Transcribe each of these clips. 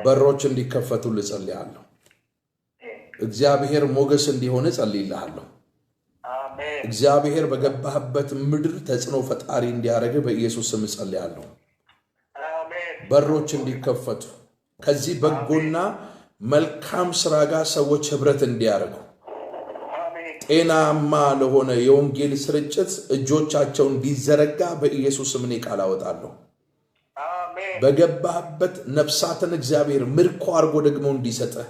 በሮች እንዲከፈቱ ልጸልያለሁ እግዚአብሔር ሞገስ እንዲሆን ጸልይልሃለሁ እግዚአብሔር በገባህበት ምድር ተጽኖ ፈጣሪ እንዲያረግ በኢየሱስ ስም ጸልያለሁ በሮች እንዲከፈቱ ከዚህ በጎና መልካም ስራ ጋር ሰዎች ህብረት እንዲያረጉ ጤናማ ለሆነ የወንጌል ስርጭት እጆቻቸው እንዲዘረጋ በኢየሱስ ስም ቃል አወጣለሁ በገባህበት ነፍሳትን እግዚአብሔር ምርኮ አርጎ ደግሞ እንዲሰጥህ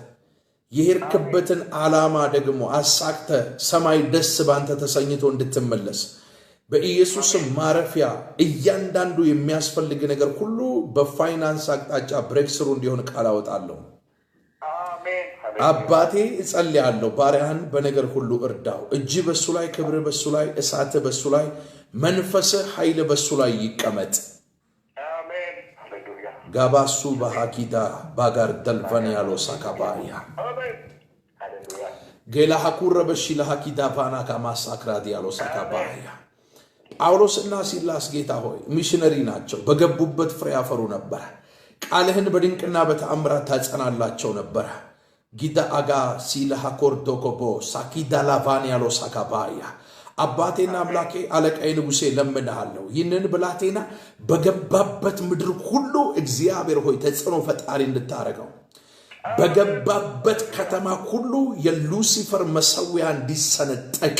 የሄድክበትን ዓላማ ደግሞ አሳክተ ሰማይ ደስ ባንተ ተሰኝቶ እንድትመለስ በኢየሱስ ማረፊያ እያንዳንዱ የሚያስፈልግ ነገር ሁሉ በፋይናንስ አቅጣጫ ብሬክስሩ እንዲሆን ቃል አወጣለሁ አባቴ እጸልያለሁ ባሪያህን በነገር ሁሉ እርዳው እጅ በሱ ላይ ክብር በሱ ላይ እሳት በሱ ላይ መንፈስ ኃይል በሱ ላይ ይቀመጥ አሜን ሃሌሉያ ጋባሱ በሐኪዳ ባጋር ደልቫን ያለው ሳካባያ አሜን ሃሌሉያ ገላ ሐኩረ በሽላ ሐኪዳ ባና ከማሳክራድ ያለው ሳካባያ ጳውሎስና ሲላስ ጌታ ሆይ ሚሽነሪ ናቸው በገቡበት ፍሬ ያፈሩ ነበር ቃልህን በድንቅና በተአምራት ታጸናላቸው ነበር ጊዳ አጋ ሲላሃ ኮርዶኮቦ ሳኪዳ ላቫኒያሎ ሳካባያ አባቴና አምላኬ አለቃዬ ንጉሴ ለምንሃለሁ ይህንን ብላቴና በገባበት ምድር ሁሉ እግዚአብሔር ሆይ ተጽኖ ፈጣሪ እንድታረገው በገባበት ከተማ ሁሉ የሉሲፈር መሰዊያ እንዲሰነጠቅ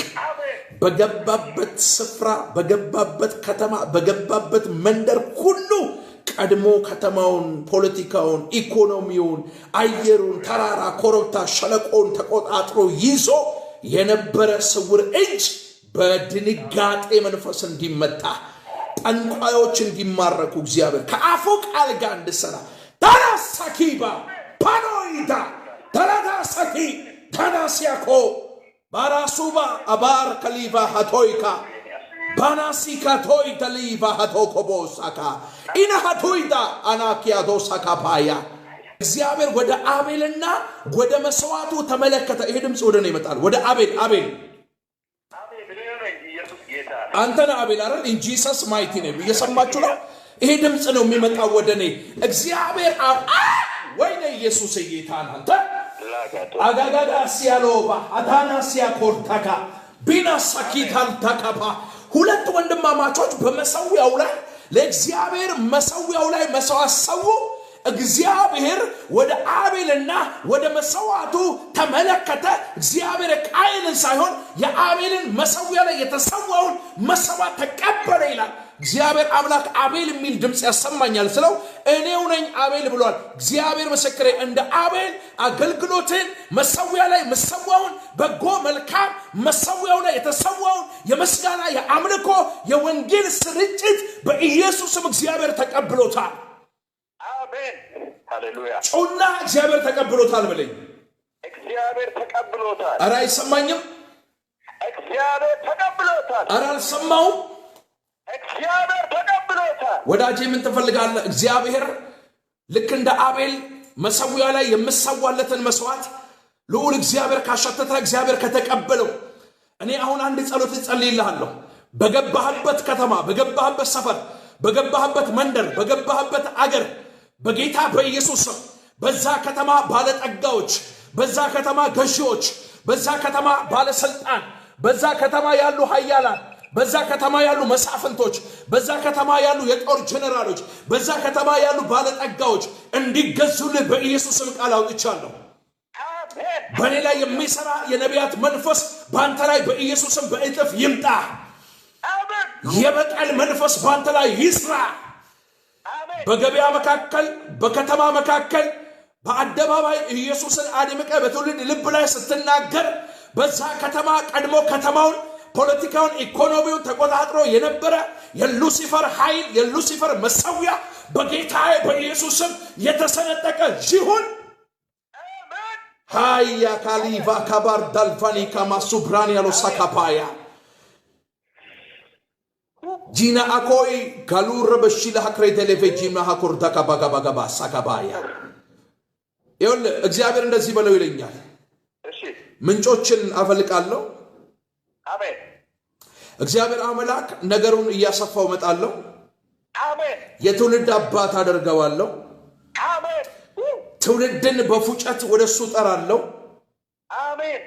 በገባበት ስፍራ በገባበት ከተማ በገባበት መንደር ሁሉ ቀድሞ ከተማውን ፖለቲካውን ኢኮኖሚውን አየሩን ተራራ ኮረብታ ሸለቆን ተቆጣጥሮ ይዞ የነበረ ስውር እጅ በድንጋጤ መንፈስ እንዲመታ ጠንቋዮች እንዲማረኩ እግዚአብሔር ከአፉ ቃል ጋር እንድሰራ ታራሳኪባ ፓኖይዳ ታራዳሳኪ ታናሲያኮ ባራሱባ አባር ከሊቫ ሀቶይካ ባናሲካ ቶይ ተሊቫ ሀቶኮቦሳካ ኢና ሀቶይዳ አናኪያ ዶሳካ ባያ እግዚአብሔር ወደ አቤልና ወደ መስዋዕቱ ተመለከተ ይሄ ድምጽ ወደ ነው ይመጣል ወደ አቤል አንተና አቤል አይደል in Jesus mighty name እየሰማችሁ ነው ይሄ ድምጽ ነው የሚመጣው ወደኔ እግዚአብሔር ወይኔ ኢየሱስ ጌታን አንተ አጋጋጋ ሲያሎባ አታና ሲያኮርታካ ቢና ሰኪታል ተከባ ሁለት ወንድማማቾች በመሰዊያው ላይ ለእግዚአብሔር መሰዊያው ላይ መስዋዕት ሰው እግዚአብሔር ወደ አቤልና ወደ መስዋዕቱ ተመለከተ እግዚአብሔር ቃየልን ሳይሆን የአቤልን መሰዊያ ላይ የተሰዋውን መስዋዕት ተቀበለ ይላል እግዚአብሔር አምላክ አቤል የሚል ድምጽ ያሰማኛል ስለው እኔው ነኝ አቤል ብሏል እግዚአብሔር መስክሬ እንደ አቤል አገልግሎትን መሰዊያ ላይ መስዋዕውን በጎ መልካም መሰዊያው ላይ የተሰዋውን የመስጋና የአምልኮ የወንጌል ስርጭት በኢየሱስም እግዚአብሔር ተቀብሎታል አሜን ሃሌሉያ ጮና እግዚአብሔር ተቀብሎታል በለኝ እግዚአብሔር ተቀብሎታል አራ አይሰማኝም እግዚአብሔር ተቀብሎታል አራ አልሰማውም እግዚአብሔር ተቀብሎታል ወዳጄ ምን ትፈልጋለህ እግዚአብሔር ልክ እንደ አቤል መሰዊያ ላይ የምሰዋለትን መስዋዕት ልዑል እግዚአብሔር ካሸተተ እግዚአብሔር ከተቀበለው እኔ አሁን አንድ ጸሎት ጸልይልሃለሁ በገባህበት ከተማ በገባህበት ሰፈር በገባህበት መንደር በገባህበት አገር በጌታ በኢየሱስ በዛ ከተማ ባለጠጋዎች በዛ ከተማ ገዢዎች በዛ ከተማ ባለስልጣን በዛ ከተማ ያሉ ኃያላን በዛ ከተማ ያሉ መሳፍንቶች በዛ ከተማ ያሉ የጦር ጀነራሎች በዛ ከተማ ያሉ ባለጠጋዎች እንዲገዙልህ በኢየሱስም ቃል አውጥቻለሁ አሜን በኔ ላይ የሚሰራ የነቢያት መንፈስ ባንተ ላይ በኢየሱስም በእጥፍ ይምጣ አሜን የበቀል መንፈስ ባንተ ላይ ይስራ አሜን በገበያ መካከል በከተማ መካከል በአደባባይ ኢየሱስን አድምቀ በትውልድ ልብ ላይ ስትናገር በዛ ከተማ ቀድሞ ከተማውን ፖለቲካውን ኢኮኖሚውን ተቆጣጥሮ የነበረ የሉሲፈር ኃይል የሉሲፈር መሰዊያ በጌታዬ በኢየሱስም የተሰነጠቀ ይሁን አሜን ሃያ ካሊቫ ካባር ዳልፋኒ ካማሱብራን ያሎ ሳካፓያ ጂና አኮይ ጋሉር በሽላ ሀክሬ ቴሌቪዥን ማሃኮር ተካባጋባጋባ ሳካባያ ይሁን እግዚአብሔር እንደዚህ በለው ይለኛል እሺ ምንጮችን አፈልቃለሁ አሜን እግዚአብሔር አምላክ ነገሩን እያሰፋው መጣለው አሜን የትውልድ አባት አደርገዋለሁ አሜን ትውልድን በፉጨት ወደሱ ጠራለሁ። አሜን።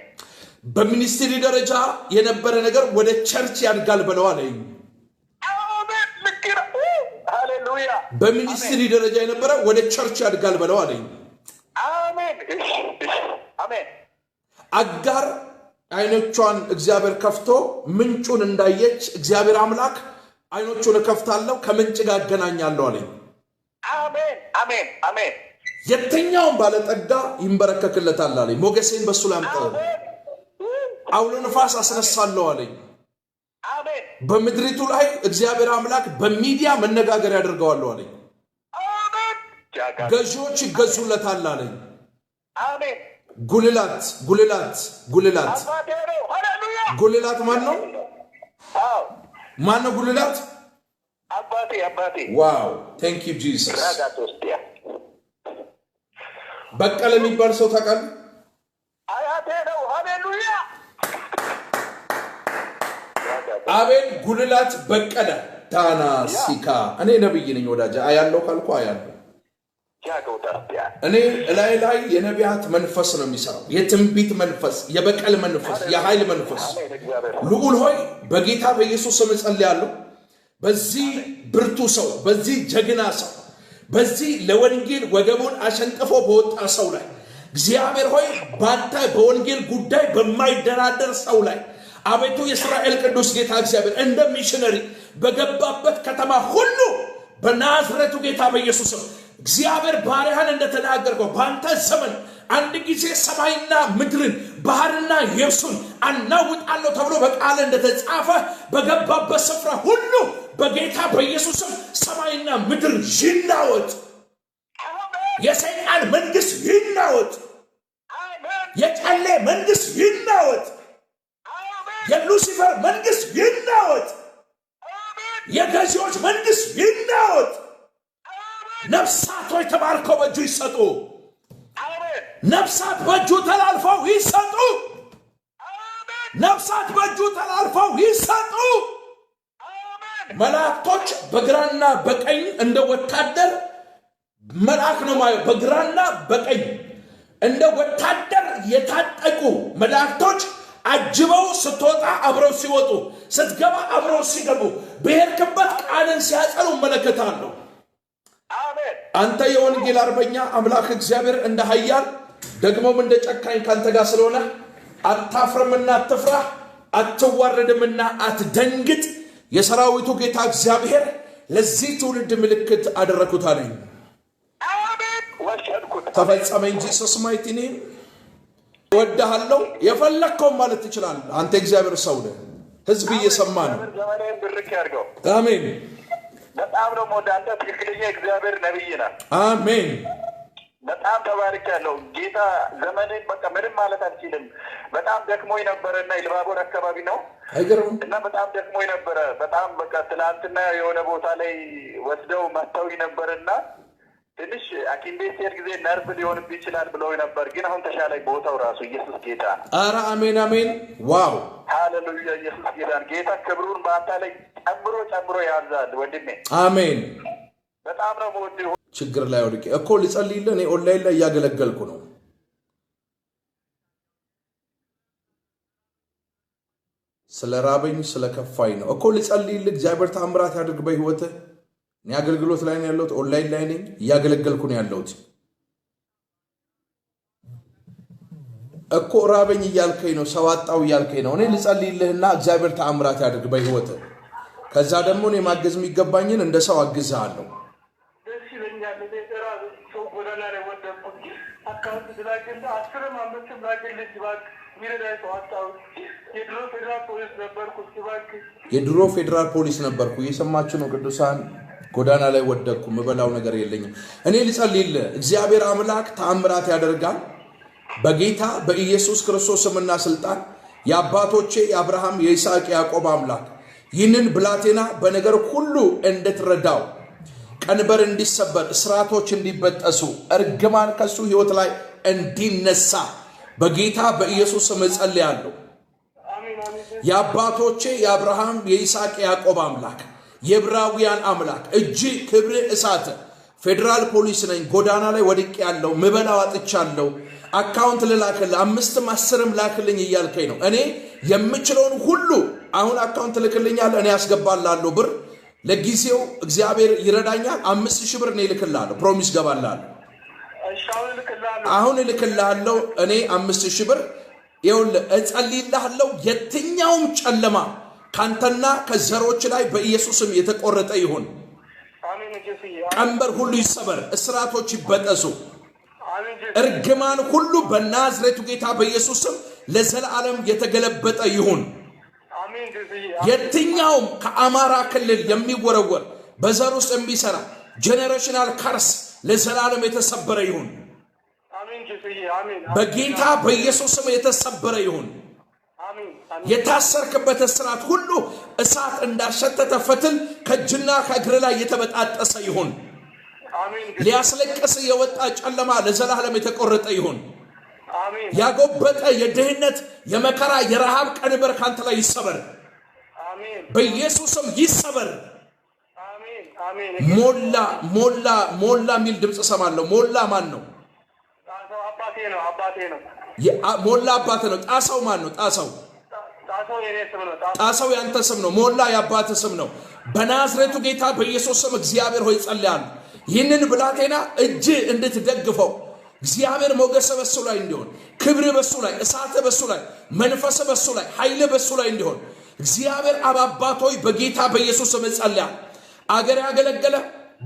በሚኒስትሪ ደረጃ የነበረ ነገር ወደ ቸርች ያድጋል በለው አለኝ። አሜን። ልክራ ሃሌሉያ። በሚኒስትሪ ደረጃ የነበረ ወደ ቸርች ያድጋል በለው አለኝ። አሜን። አሜን። አጋር አይኖቿን እግዚአብሔር ከፍቶ ምንጩን እንዳየች እግዚአብሔር አምላክ አይኖቹን ከፍታለሁ ከምንጭ ጋር አገናኛለሁ አለኝ። አሜን። አሜን። አሜን። የትኛውም ባለጠጋ ይንበረከክለታል አለኝ። ሞገሴን በሱ ላይ አምጣለሁ። አውሎ ነፋስ አስነሳለሁ አለኝ። አሜን። በምድሪቱ ላይ እግዚአብሔር አምላክ በሚዲያ መነጋገር ያደርገዋለሁ አለኝ። አሜን። ገዢዎች ይገዙለታል አለኝ። አሜን። ጉልላት ጉልላት ጉልላት ሃሌሉያ። ጉልላት ማን ነው? አዎ ማን ነው ጉልላት? አባቴ አባቴ። ዋው ቴንክ ዩ ጂሰስ። ራጋቶስቲያ በቀለ የሚባል ሰው ታውቃለህ? አያቴ ነው። ሃሌሉያ። አቤል ጉልላት በቀለ ዳና ሲካ። እኔ ነብይ ነኝ ወዳጅ። አያለው ካልኩ አያለው። እኔ ላይ የነቢያት መንፈስ ነው የሚሰራው። የትንቢት መንፈስ፣ የበቀል መንፈስ፣ የኃይል መንፈስ። ልዑል ሆይ በጌታ በኢየሱስ ስም ጸልያለሁ። በዚህ ብርቱ ሰው፣ በዚህ ጀግና ሰው፣ በዚህ ለወንጌል ወገቡን አሸንጥፎ በወጣ ሰው ላይ እግዚአብሔር ሆይ ባንተ በወንጌል ጉዳይ በማይደራደር ሰው ላይ አቤቱ የእስራኤል ቅዱስ ጌታ እግዚአብሔር እንደ ሚሽነሪ በገባበት ከተማ ሁሉ በናዝሬቱ ጌታ በኢየሱስ ስም እግዚአብሔር ባሪያህን እንደተናገርከው ባንተ ዘመን አንድ ጊዜ ሰማይና ምድርን ባህርና የብሱን አናውጣለሁ ተብሎ በቃል እንደተጻፈ በገባበት ስፍራ ሁሉ በጌታ በኢየሱስ ስም ሰማይና ምድር ይናወጥ። የሰይጣን መንግስት ይናወጥ። የጨሌ መንግስት ይናወጥ። የሉሲፈር መንግስት ይናወጥ። የገዢዎች መንግስት ይናወጥ። ነፍሳቶች ተባርከው በእጁ ይሰጡ። ነፍሳት በእጁ ተላልፈው ይሰጡ። ነፍሳት በእጁ ተላልፈው ይሰጡ። መላእክቶች በግራና በቀኝ እንደ ወታደር መልአክ ነው ማለት በግራና በቀኝ እንደ ወታደር የታጠቁ መላእክቶች አጅበው ስትወጣ አብረው ሲወጡ፣ ስትገባ አብረው ሲገቡ፣ በሄድክበት ቃልን ሲያጸኑ መለከታለሁ። አንተ የወንጌል አርበኛ አምላክ እግዚአብሔር እንደ ኃያል ደግሞም እንደ ጨካኝ ካንተ ጋር ስለሆነ አታፍርምና አትፍራ፣ አትዋረድምና አትደንግጥ። የሰራዊቱ ጌታ እግዚአብሔር ለዚህ ትውልድ ምልክት አደረኩት አለኝ። ተፈጸመ እንጂ ጂሰስ ማይቲ ኔም። እወድሃለሁ የፈለግከውን ማለት ትችላለህ። አንተ እግዚአብሔር ሰው ነህ። ህዝብ እየሰማ ነው። አሜን። በጣም ነው ወደ አንተ ትክክለኛ እግዚአብሔር ነብይ ነህ። አሜን። በጣም ተባርካለሁ። ጌታ ዘመኔን በቃ ምንም ማለት አልችልም። በጣም ደክሞኝ ነበረና ኢልባቦር አካባቢ ነው አይገርም እና በጣም ደክሞኝ ነበረ። በጣም በቃ ትናንትና የሆነ ቦታ ላይ ወስደው መተውኝ ነበርና ትንሽ ሐኪም ቤት ሲሄድ ጊዜ ነርቭ ሊሆንብኝ ይችላል ብለው ነበር። ግን አሁን ተሻለኝ ቦታው ራሱ። ኢየሱስ ጌታ። ኧረ አሜን አሜን። ዋው ሃሌሉያ። ኢየሱስ ጌታ። ጌታ ክብሩን በአንተ ላይ ጨምሮ ያዛል ወንድሜ። አሜን። በጣም ነው የምወድህ። ችግር ላይ ወድቄ እኮ ልጸልይልህ። እኔ ኦንላይን ላይ እያገለገልኩ ነው። ስለ ራበኝ ስለ ከፋኝ ነው እኮ ልጸልይልህ። እግዚአብሔር ታምራት ያድርግ በህይወትህ። እኔ አገልግሎት ላይ ነው ያለሁት። ኦንላይን ላይ ነኝ፣ እያገለገልኩ ነው ያለሁት እኮ። ራበኝ እያልከኝ ነው፣ ሰው አጣው እያልከኝ ነው። እኔ ልጸልይልህና እግዚአብሔር ታምራት ያድርግ በህይወትህ። ከዛ ደግሞ እኔ ማገዝ የሚገባኝን እንደ ሰው አግዝሃለሁ። የድሮ ፌዴራል ፖሊስ ነበርኩ። እየሰማችሁ ነው ቅዱሳን። ጎዳና ላይ ወደቅኩ። ምበላው ነገር የለኝም። እኔ ልጸልይልህ። እግዚአብሔር አምላክ ተአምራት ያደርጋል በጌታ በኢየሱስ ክርስቶስ ስምና ስልጣን። የአባቶቼ የአብርሃም የይስሐቅ ያዕቆብ አምላክ ይህንን ብላቴና በነገር ሁሉ እንድትረዳው፣ ቀንበር እንዲሰበር፣ እስራቶች እንዲበጠሱ፣ እርግማን ከሱ ህይወት ላይ እንዲነሳ በጌታ በኢየሱስ ስም ጸልያለሁ። የአባቶቼ የአብርሃም የይስሐቅ ያዕቆብ አምላክ የዕብራውያን አምላክ እጅ ክብር እሳት ፌደራል ፖሊስ ነኝ ጎዳና ላይ ወድቄ ያለው ምበላው አጥቻለሁ አካውንት ልላክልህ 5ም 10ም ላክልኝ እያልከኝ ነው እኔ የምችለውን ሁሉ አሁን አካውንት ልክልኛል እኔ ያስገባላለሁ ብር ለጊዜው እግዚአብሔር ይረዳኛል 5000 ብር ነው ልክልሃለሁ ፕሮሚስ ገባላለሁ አሁን ልክልሃለሁ እኔ 5000 ብር ይኸውልህ እጸልይልሃለሁ የትኛውም ጨለማ ካንተና ከዘሮች ላይ በኢየሱስም የተቆረጠ ይሁን ቀንበር ሁሉ ይሰበር እስራቶች ይበጠሱ እርግማን ሁሉ በናዝሬቱ ጌታ በኢየሱስም ለዘላለም የተገለበጠ ይሁን የትኛውም ከአማራ ክልል የሚወረወር በዘር ውስጥ የሚሰራ ጄነሬሽናል ካርስ ለዘላለም የተሰበረ ይሁን በጌታ በኢየሱስም የተሰበረ ይሁን የታሰርክበት እስራት ሁሉ እሳት እንዳሸተተ ፈትል ከእጅና ከእግር ላይ የተበጣጠሰ ይሁን ሊያስለቅስ የወጣ ጨለማ ለዘላለም የተቆረጠ ይሁን ያጎበጠ የድህነት የመከራ የረሃብ ቀንበር ካንተ ላይ ይሰበር በኢየሱስም ይሰበር ሞላ ሚል ድምጽ ሰማለሁ ሞላ ማን ነው አባቴ ነው ሞላ አባቴ ነው ጣሳው ማን ነው ጣሳው ያንተ ስም ነው ሞላ ያባተ ስም ነው በናዝሬቱ ጌታ በኢየሱስ ስም እግዚአብሔር ሆይ ጸልያለሁ ይህንን ብላቴና እጅ እንድትደግፈው እግዚአብሔር ሞገስ በሱ ላይ እንዲሆን ክብር በሱ ላይ እሳት በሱ ላይ መንፈስ በሱ ላይ ኃይል በሱ ላይ እንዲሆን እግዚአብሔር አባባት ሆይ በጌታ በኢየሱስ ስም ጸልያለሁ አገር ያገለገለ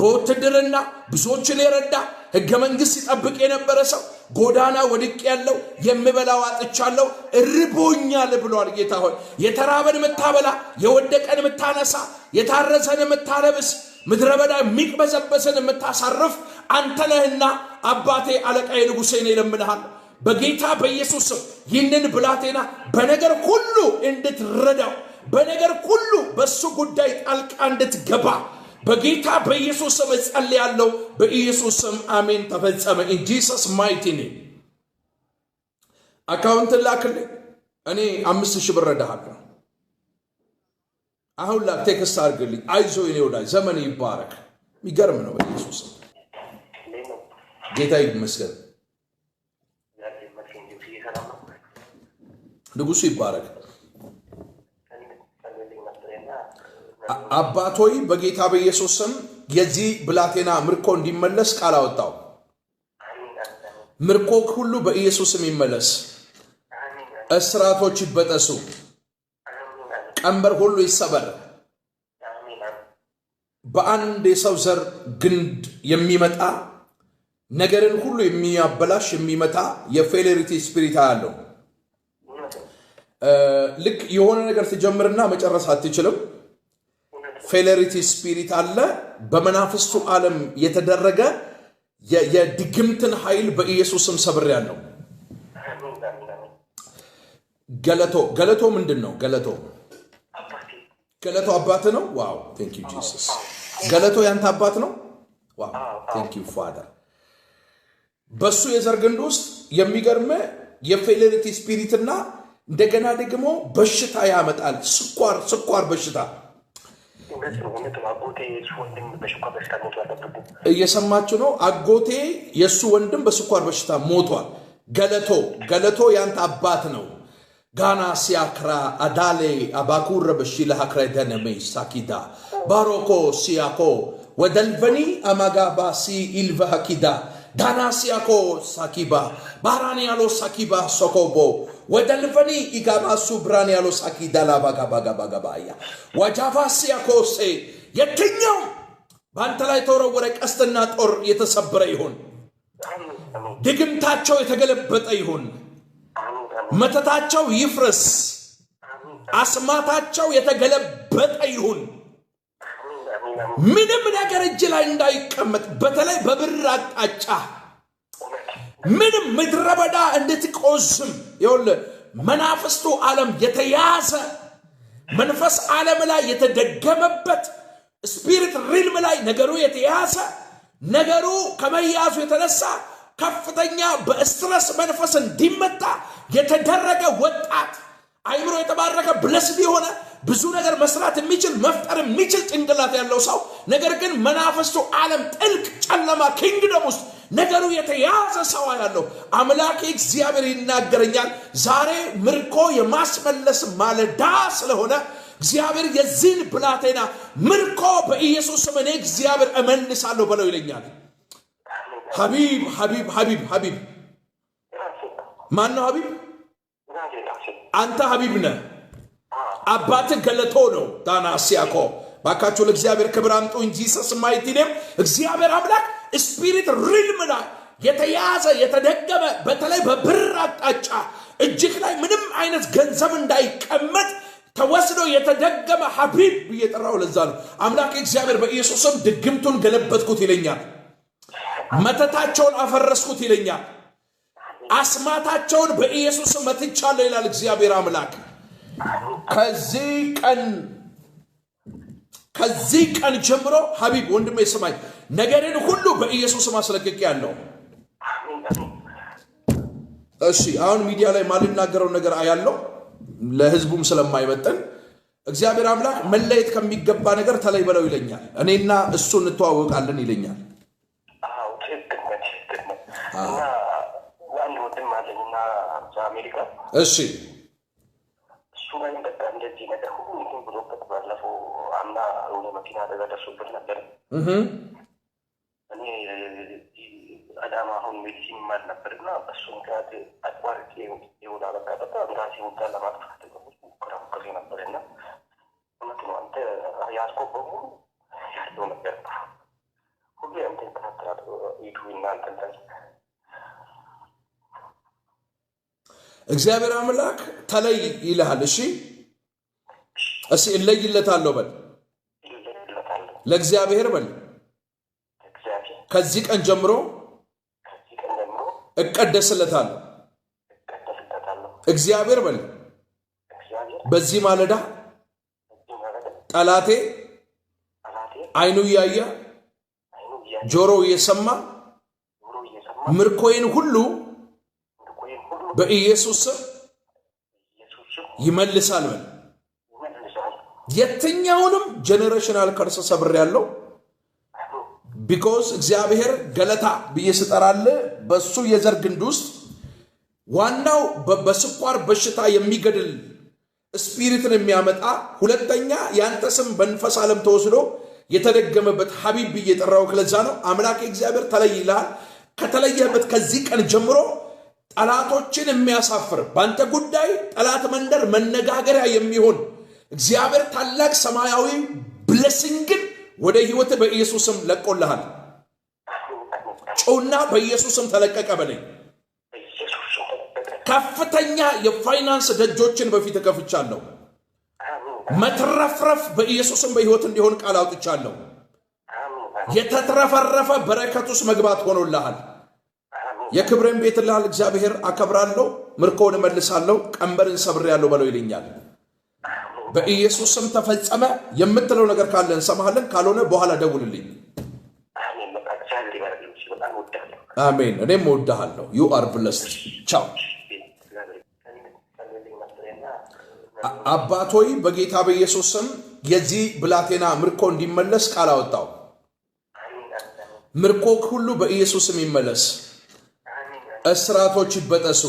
በውትድርና ብዙዎችን የረዳ ሕገ መንግሥት ሲጠብቅ የነበረ ሰው ጎዳና ወድቄ ያለው የምበላው አጥቻለሁ እርቦኛል ብሏል ጌታ ሆይ የተራበን የምታበላ የወደቀን የምታነሳ የታረዘን የምታለብስ ምድረ በዳ የሚቅበዘበዝን የምታሳርፍ አንተ ነህና አባቴ አለቃዬ ንጉሴ ነኝ እለምንሃለሁ በጌታ በኢየሱስ ስም ይህንን ብላቴና በነገር ሁሉ እንድትረዳው በነገር ሁሉ በሱ ጉዳይ ጣልቃ እንድትገባ በጌታ በኢየሱስ ስም ጸልያለሁ በኢየሱስ ስም አሜን ተፈጸመ in Jesus mighty name አካውንት ላክልኝ እኔ 5000 ብር ረዳሃለሁ አሁን ላክ ቴክስት አድርግልኝ አይዞህ የኔ ወዳጅ ዘመን ይባረክ የሚገርም ነው በኢየሱስ ስም ጌታ ይመስገን ንጉሱ ይባረክ አባቶይ በጌታ በኢየሱስ ስም የዚህ ብላቴና ምርኮ እንዲመለስ ቃል አወጣው ምርኮ ሁሉ በኢየሱስ ስም ይመለስ እስራቶች ይበጠሱ ቀንበር ሁሉ ይሰበር በአንድ የሰው ዘር ግንድ የሚመጣ ነገርን ሁሉ የሚያበላሽ የሚመታ የፌለሪቲ ስፒሪት አለው ልክ የሆነ ነገር ትጀምርና መጨረስ አትችልም ፌለሪቲ ስፒሪት አለ በመናፍስቱ ዓለም የተደረገ የድግምትን ኃይል በኢየሱስም ሰብር ያለው ገለቶ ምንድነው ገለቶ አባት ነው ዋው ቴንክ ዩ ጂሰስ ገለቶ ያንተ አባት ነው ዋው ቴንክ ዩ ፋደር በሱ የዘር ግንድ ውስጥ የሚገርም የፌለሪቲ ስፒሪትና እንደገና ደግሞ በሽታ ያመጣል ስኳር በሽታ እየሰማችሁ ነው አጎቴ የሱ ወንድም በስኳር በሽታ ሞቷል ገለቶ ያንተ አባት ነው ጋና ሲያክራ አዳሌ አባኩር በሽላ አክረደነሜ ሳኪዳ ባሮኮ ሲያኮ ወደልበኒ አማጋባሲ ኢልቫኪዳ ዳና ሲያኮ ሳኪባ ባራኒያሎ ሳኪባ ሶኮቦ ወደልበኒ ኢጋባሱ ብራኒያሎ ሳኪዳ ላባጋባጋባጋባያ ወጃፋ ሲያኮሴ የትኛው ባንተ ላይ ተወረወረ ቀስትና ጦር የተሰበረ ይሁን ድግምታቸው የተገለበጠ ይሁን መተታቸው ይፍረስ አስማታቸው የተገለበጠ ይሁን ምንም ነገር እጅ ላይ እንዳይቀመጥ በተለይ በብር አቅጣጫ ምንም ምድረ በዳ እንድትቆዝም ይኸውልህ መናፍስቱ ዓለም የተያዘ መንፈስ ዓለም ላይ የተደገመበት ስፒሪት ሪልም ላይ ነገሩ የተያዘ ነገሩ ከመያዙ የተነሳ ከፍተኛ በስትረስ መንፈስ እንዲመታ የተደረገ ወጣት አይምሮ የተባረከ ብለስድ የሆነ ብዙ ነገር መስራት የሚችል መፍጠር የሚችል ጭንቅላት ያለው ሰው ነገር ግን መናፍስቱ ዓለም ጥልቅ ጨለማ ኪንግደም ውስጥ ነገሩ የተያዘ ሰው ያለው አምላኬ እግዚአብሔር ይናገረኛል። ዛሬ ምርኮ የማስመለስ ማለዳ ስለሆነ እግዚአብሔር የዚህን ብላቴና ምርኮ በኢየሱስ ስም እኔ እግዚአብሔር እመልሳለሁ ብለው ይለኛል። ሐቢብ ሐቢብ ሐቢብ ሐቢብ ማን ነው ሐቢብ? አንተ ሐቢብ ነህ። አባት ገለቶ ነው። ዳና ሲያኮ ባካችሁ ለእግዚአብሔር ክብር አምጡ እንጂ ሰስማይቲ ነም እግዚአብሔር አምላክ ስፒሪት ሪልም ላይ የተያዘ የተደገመ በተለይ በብር አቅጣጫ እጅግ ላይ ምንም አይነት ገንዘብ እንዳይቀመጥ ተወስዶ የተደገመ ሐቢብ እየጠራው ለዛ ነው አምላክ እግዚአብሔር በኢየሱስም ድግምቱን ገለበጥኩት ይለኛል። መተታቸውን አፈረስኩት ይለኛል። አስማታቸውን በኢየሱስም መትቻለሁ ይላል እግዚአብሔር አምላክ። ከዚህ ቀን ጀምሮ ሐቢብ ወንድሜ ስማኝ፣ ነገርን ሁሉ በኢየሱስም አስለቅቄያለሁ። እሺ አሁን ሚዲያ ላይ ማልናገረው ነገር አያለው ለህዝቡም ስለማይመጥን እግዚአብሔር አምላክ መለየት ከሚገባ ነገር ተለይ በለው ይለኛል። እኔና እሱ እንተዋወቃለን ይለኛል። አዎ ትክክል ነው። እና አንድ ወንድም አለኝና አሜሪካ እሺ እሱ ላይ በቃ እንደዚህ ነገር ሁሉ እንትን ብሎበት ባለፈው አምና የሆነ መኪና አደጋ ደርሶበት ነበር። እኔ አዳማ አሁን ሜዲሲን ማድ ነበርና በሱ ምክንያት አቋርጬ የሆነ በቃ በጣም ራሴ ወጣ ለማጥፋት ሙከራ ነበርና እውነት ነው አንተ ያስቆብ በሙሉ ያለው ነገር ሁሉ ያንተን ተከታተል ይቱ እናንተ እግዚአብሔር አምላክ ተለይ ይልሃል። እሺ እሺ እለይለታለሁ በል ለእግዚአብሔር በል ከዚህ ቀን ጀምሮ እቀደስለታለሁ። እግዚአብሔር በል በዚህ ማለዳ ጠላቴ አይኑ እያየ ጆሮ እየሰማ ምርኮዬን ሁሉ በኢየሱስ ስም ይመልሳል በል። የትኛውንም ጄኔሬሽናል ከርስ ሰብር ያለው ቢኮዝ እግዚአብሔር ገለታ በየስጠራለ በሱ የዘር ግንድ ውስጥ ዋናው በስኳር በሽታ የሚገድል ስፒሪትን የሚያመጣ ሁለተኛ ያንተ ስም በንፈስ ዓለም ተወስዶ የተደገመበት ሐቢብ እየጠራው ከለዛ ነው አምላክ እግዚአብሔር ተለይላል። ከተለየበት ከዚህ ቀን ጀምሮ ጠላቶችን የሚያሳፍር ባንተ ጉዳይ ጠላት መንደር መነጋገሪያ የሚሆን እግዚአብሔር ታላቅ ሰማያዊ ብሌሲንግን ወደ ህይወት በኢየሱስም ለቆልሃል። ጮና በኢየሱስም ተለቀቀ በለኝ። ከፍተኛ የፋይናንስ ደጆችን በፊት ከፍቻለሁ። መትረፍረፍ በኢየሱስም በህይወት እንዲሆን ቃል አውጥቻለሁ። የተትረፈረፈ በረከቱስ መግባት ሆኖልሃል። የክብርን ቤት ለሃል እግዚአብሔር አከብራለሁ። ምርኮን መልሳለሁ። ቀንበርን ሰብሬያለሁ በለው ይልኛል። በኢየሱስም ተፈጸመ። የምትለው ነገር ካለ እንሰማለን፣ ካልሆነ በኋላ ደውልልኝ። አሜን። እኔም እወድሃለሁ። ዩ አር ብለስድ። ቻው። አባቶይ በጌታ በኢየሱስም የዚህ ብላቴና ምርኮ እንዲመለስ ቃል አወጣው። ምርኮ ሁሉ በኢየሱስም ይመለስ። እስራቶች ይበጠሱ።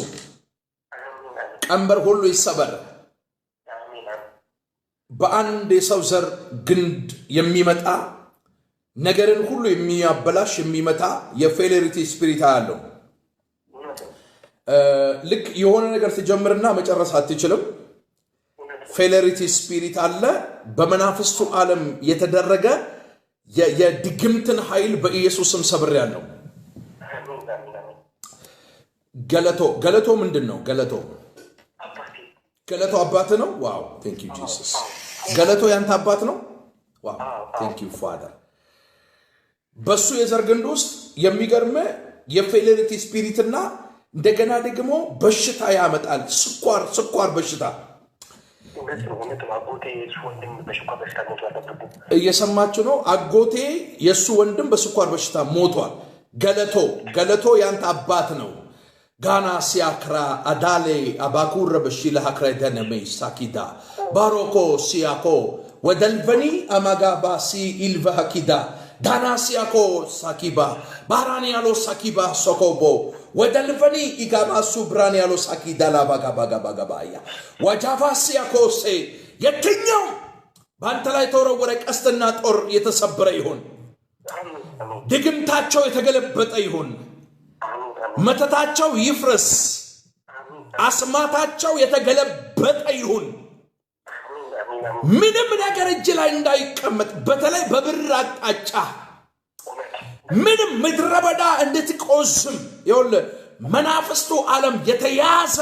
ቀንበር ሁሉ ይሰበር። በአንድ የሰው ዘር ግንድ የሚመጣ ነገርን ሁሉ የሚያበላሽ የሚመታ የፌሌሪቲ ስፒሪት አለው። ልክ የሆነ ነገር ትጀምርና መጨረስ አትችልም። ፌሌሪቲ ስፒሪት አለ። በመናፍስቱ ዓለም የተደረገ የድግምትን ኃይል በኢየሱስም ሰብር ያለው ገለቶ ምንድን ነው? ገለቶ አባት ነው። ዋው ቴንክ ዩ ጂሰስ። ገለቶ ያንተ አባት ነው። ዋው ቴንክ ዩ ፋደር። በሱ የዘር ግንድ ውስጥ የሚገርም የፌሌሪቲ ስፒሪትና እንደገና ደግሞ በሽታ ያመጣል። ስኳር በሽታ እየሰማችሁ ነው። አጎቴ የሱ ወንድም በስኳር በሽታ ሞቷል። ገለቶ ያንተ አባት ነው። ጋና ሲያክራ አዳሌ አባኩር በሺላ ሀክረደነሜ ሳኪዳ ባሮኮ ሲያኮ ወደልበኒ አማጋባሲ ኢልቫ ሀኪዳ ዳና ሲያኮ ሳኪባ ባራንያሎ ሳኪባ ሶኮቦ ወደልበኒ ኢጋባሱ ብራንያሎ ሳኪዳ ላባጋባጋባጋባያ ወጃፋ ሲያኮ ሴ የትኛው በአንተ ላይ ተወረወረ ቀስትና ጦር የተሰበረ ይሁን። ድግምታቸው የተገለበጠ ይሁን። መተታቸው ይፍረስ። አስማታቸው የተገለበጠ ይሁን። ምንም ነገር እጅ ላይ እንዳይቀመጥ በተለይ በብር አቅጣጫ ምንም ምድረ በዳ እንድትቆዝም ይኸውልህ መናፍስቱ ዓለም የተያዘ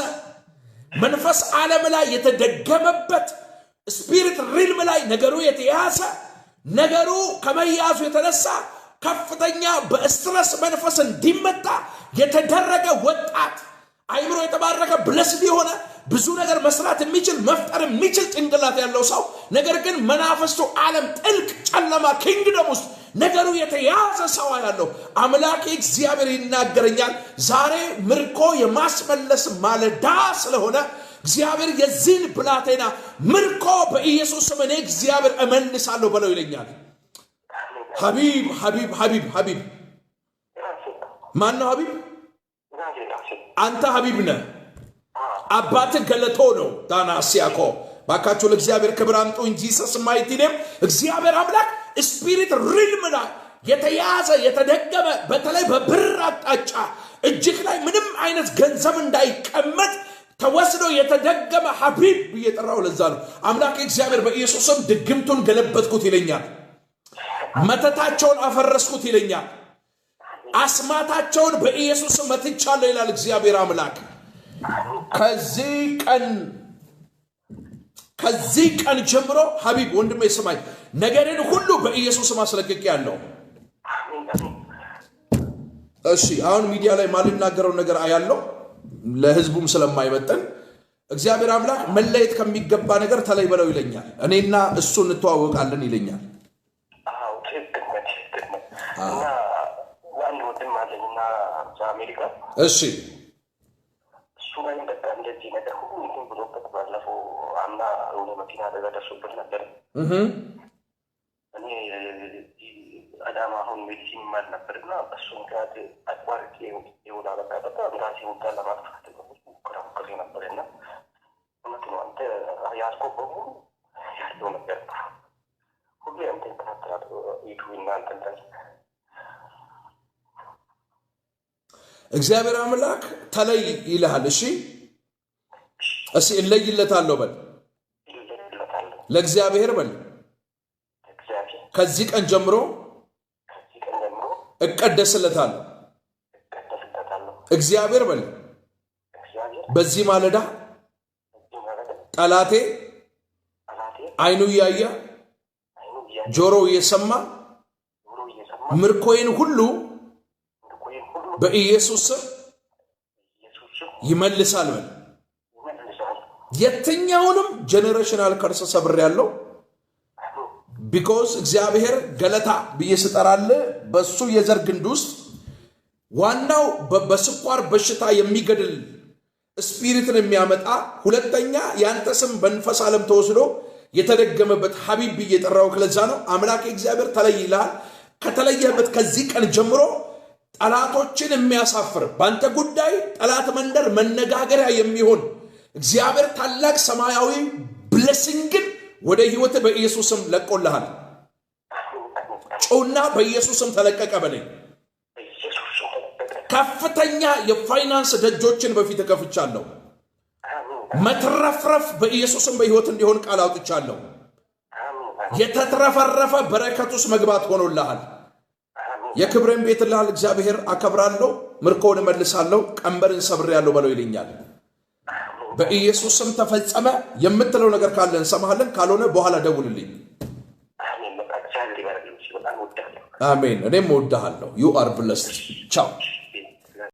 መንፈስ ዓለም ላይ የተደገመበት ስፒሪት ሪልም ላይ ነገሩ የተያዘ ነገሩ ከመያዙ የተነሳ ከፍተኛ በስትረስ መንፈስ እንዲመጣ የተደረገ ወጣት አይምሮ የተባረከ ብለስድ የሆነ ብዙ ነገር መስራት የሚችል መፍጠር የሚችል ጭንቅላት ያለው ሰው ነገር ግን መናፍስቱ ዓለም ጥልቅ ጨለማ ኪንግደም ውስጥ ነገሩ የተያዘ ሰው ያለው አምላክ እግዚአብሔር ይናገረኛል። ዛሬ ምርኮ የማስመለስ ማለዳ ስለሆነ እግዚአብሔር የዚህን ብላቴና ምርኮ በኢየሱስ ስም እኔ እግዚአብሔር እመልሳለሁ ብለው ይለኛል። ሐቢብ ሐቢብ ሐቢብ ሐቢብ ማን ነው ሐቢብ? አንተ ሐቢብ ነህ። አባት ገለቶ ነው። ዳና ሲያኮ ባካችሁ ለእግዚአብሔር ክብር አምጡ እንጂ ሰስማይቲ ነም እግዚአብሔር አምላክ ስፒሪት ሪልም ላይ የተያዘ የተደገመ በተለይ በብር አቅጣጫ እጅግ ላይ ምንም አይነት ገንዘብ እንዳይቀመጥ ተወስዶ የተደገመ ሐቢብ እየጠራው ለዛ ነው አምላክ እግዚአብሔር በኢየሱስም ድግምቱን ገለበጥኩት ይለኛል። መተታቸውን አፈረስኩት ይለኛል። አስማታቸውን በኢየሱስም መትቻለሁ ይላል እግዚአብሔር አምላክ። ከዚህ ቀን ጀምሮ ሐቢብ ወንድሜ ስማኝ ነገርን ሁሉ በኢየሱስም አስለቅቄያለሁ። እሺ አሁን ሚዲያ ላይ ማልናገረው ነገር አያለው ለህዝቡም ስለማይመጥን እግዚአብሔር አምላክ መለየት ከሚገባ ነገር ተለይ በለው ይለኛል። እኔና እሱ እንተዋወቃለን ይለኛል። እሺ እሱ ላይ እንደዚህ ነገር ሁሉ ብሎበት ባለፈው አምና የሆነ መኪና አደጋ ደርሶበት ነበር። እኔ አዳማ አሁን ሜዲሲን ማል ነበርና በሱ ምክንያት አቋርጬ የሆነ በቃ ራሴ ወጣ ለማጥፋት ሙከራ ነበርና እውነት ነው አንተ ያስቆበቡ ያለው ነገር ሁሉ ያንተን ተናገራት ይቱ እናንተን እግዚአብሔር አምላክ ተለይ ይልሃል። እሺ እሺ እለይለታለሁ በል ለእግዚአብሔር በል ከዚህ ቀን ጀምሮ እቀደስለታለሁ እግዚአብሔር በል በዚህ ማለዳ ጠላቴ አይኑ እያየ ጆሮ እየሰማ ምርኮዬን ሁሉ በኢየሱስ ስም ይመልሳል በል። የትኛውንም ጄኔሬሽናል ከርስ ሰብር ያለው ቢኮዝ እግዚአብሔር ገለታ በየስጠራለ በሱ የዘር ግንድ ውስጥ ዋናው በስኳር በሽታ የሚገድል ስፒሪትን የሚያመጣ ሁለተኛ ያንተ ስም በንፈስ ዓለም ተወስዶ የተደገመበት ሐቢብ እየጠራው ከለዛ ነው አምላክ እግዚአብሔር ተለይላል። ከተለየበት ከዚህ ቀን ጀምሮ ጠላቶችን የሚያሳፍር ባንተ ጉዳይ ጠላት መንደር መነጋገሪያ የሚሆን እግዚአብሔር ታላቅ ሰማያዊ ብሌሲንግን ወደ ህይወት በኢየሱስም ለቆልሃል። ጮና በኢየሱስም ተለቀቀ በለኝ። ከፍተኛ የፋይናንስ ደጆችን በፊት ከፍቻለሁ። መትረፍረፍ በኢየሱስም በህይወት እንዲሆን ቃል አውጥቻለሁ። የተትረፈረፈ በረከት ውስጥ መግባት ሆኖልሃል። የክብርን ቤት ለሃል እግዚአብሔር አከብራለሁ። ምርኮን መልሳለሁ። ቀንበርን ሰብሬያለሁ በለው ይለኛል። በኢየሱስም ተፈጸመ። የምትለው ነገር ካለ እንሰማሃለን፣ ካልሆነ በኋላ ደውልልኝ። አሜን። እኔም እወድሃለሁ። ዩ አር ብለስድ ቻው